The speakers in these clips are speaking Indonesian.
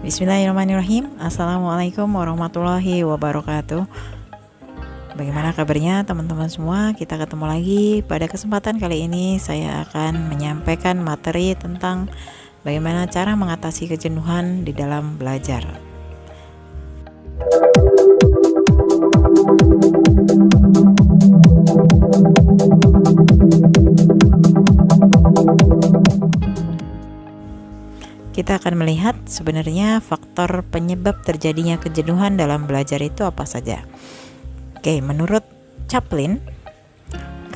Bismillahirrahmanirrahim. Assalamualaikum warahmatullahi wabarakatuh. Bagaimana kabarnya teman-teman semua? Kita ketemu lagi. Pada kesempatan kali ini saya akan menyampaikan materi tentang bagaimana cara mengatasi kejenuhan di dalam belajar. Kita akan melihat sebenarnya faktor penyebab terjadinya kejenuhan dalam belajar itu apa saja. Oke, menurut Chaplin,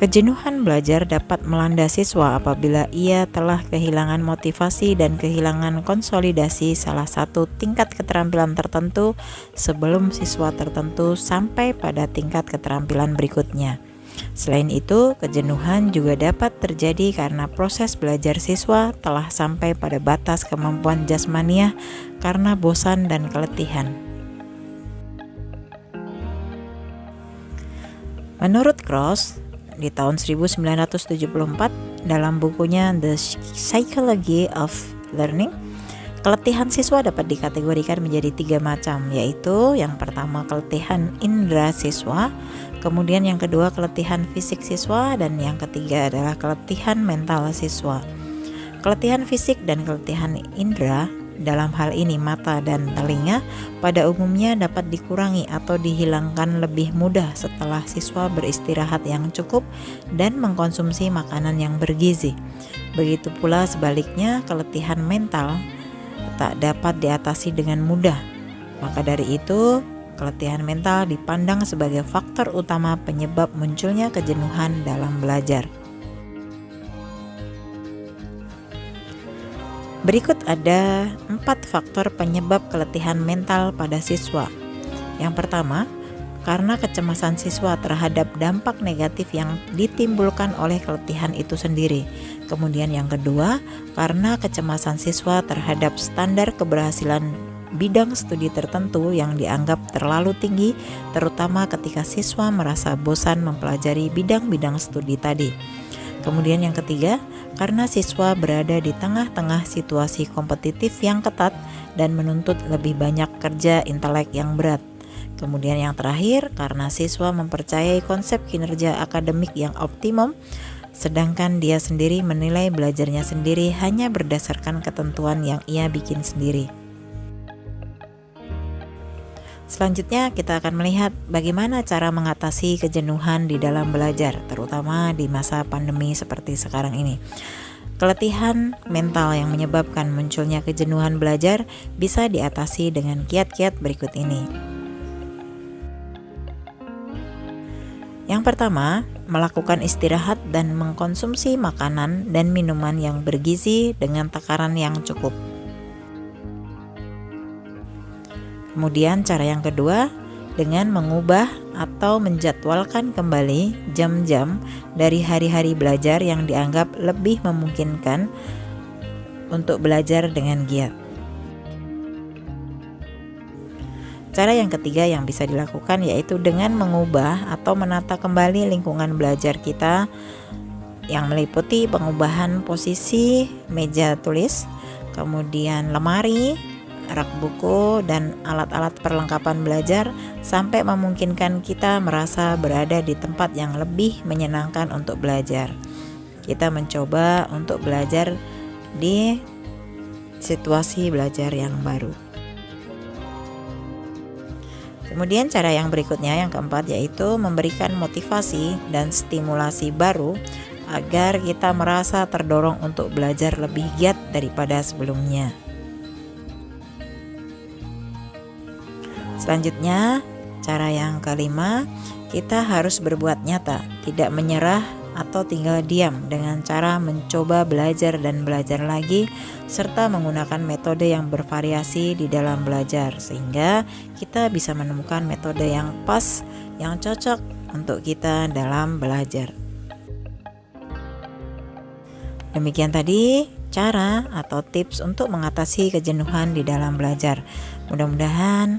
kejenuhan belajar dapat melanda siswa apabila ia telah kehilangan motivasi dan kehilangan konsolidasi salah satu tingkat keterampilan tertentu sebelum siswa tertentu sampai pada tingkat keterampilan berikutnya. Selain itu, kejenuhan juga dapat terjadi karena proses belajar siswa telah sampai pada batas kemampuan jasmaniah karena bosan dan keletihan. Menurut Krauss, di tahun 1974 dalam bukunya The Psychology of Learning, keletihan siswa dapat dikategorikan menjadi 3 macam, yaitu yang pertama keletihan indera siswa, kemudian yang kedua keletihan fisik siswa, dan yang ketiga adalah keletihan mental siswa. Keletihan fisik dan keletihan indera, dalam hal ini mata dan telinga, pada umumnya dapat dikurangi atau dihilangkan lebih mudah setelah siswa beristirahat yang cukup dan mengkonsumsi makanan yang bergizi. Begitu pula sebaliknya, keletihan mental tak dapat diatasi dengan mudah. Maka dari itu, keletihan mental dipandang sebagai faktor utama penyebab munculnya kejenuhan dalam belajar. Berikut ada 4 faktor penyebab keletihan mental pada siswa. Yang pertama, karena kecemasan siswa terhadap dampak negatif yang ditimbulkan oleh keletihan itu sendiri. Kemudian yang kedua, karena kecemasan siswa terhadap standar keberhasilan bidang studi tertentu yang dianggap terlalu tinggi, terutama ketika siswa merasa bosan mempelajari bidang-bidang studi tadi. Kemudian yang ketiga, karena siswa berada di tengah-tengah situasi kompetitif yang ketat dan menuntut lebih banyak kerja intelek yang berat. Kemudian yang terakhir, karena siswa mempercayai konsep kinerja akademik yang optimum, sedangkan dia sendiri menilai belajarnya sendiri hanya berdasarkan ketentuan yang ia bikin sendiri. Selanjutnya kita akan melihat bagaimana cara mengatasi kejenuhan di dalam belajar, terutama di masa pandemi seperti sekarang ini. Keletihan mental yang menyebabkan munculnya kejenuhan belajar bisa diatasi dengan kiat-kiat berikut ini. Yang pertama, melakukan istirahat dan mengkonsumsi makanan dan minuman yang bergizi dengan takaran yang cukup. Kemudian cara yang kedua, dengan mengubah atau menjadwalkan kembali jam-jam dari hari-hari belajar yang dianggap lebih memungkinkan untuk belajar dengan giat. Cara yang ketiga yang bisa dilakukan yaitu dengan mengubah atau menata kembali lingkungan belajar kita yang meliputi pengubahan posisi meja tulis, kemudian lemari, rak buku, dan alat-alat perlengkapan belajar sampai memungkinkan kita merasa berada di tempat yang lebih menyenangkan untuk belajar. Kita mencoba untuk belajar di situasi belajar yang baru. Kemudian cara yang berikutnya, yang keempat, yaitu memberikan motivasi dan stimulasi baru agar kita merasa terdorong untuk belajar lebih giat daripada sebelumnya. Selanjutnya, cara yang kelima, kita harus berbuat nyata, tidak menyerah atau tinggal diam dengan cara mencoba belajar dan belajar lagi, serta menggunakan metode yang bervariasi di dalam belajar, sehingga kita bisa menemukan metode yang pas, yang cocok untuk kita dalam belajar. Demikian tadi cara atau tips untuk mengatasi kejenuhan di dalam belajar. Mudah-mudahan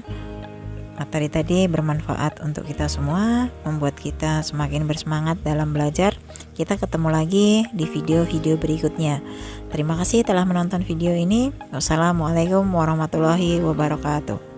materi tadi bermanfaat untuk kita semua, membuat kita semakin bersemangat dalam belajar. Kita ketemu lagi di video-video berikutnya. Terima kasih telah menonton video ini. Wassalamualaikum warahmatullahi wabarakatuh.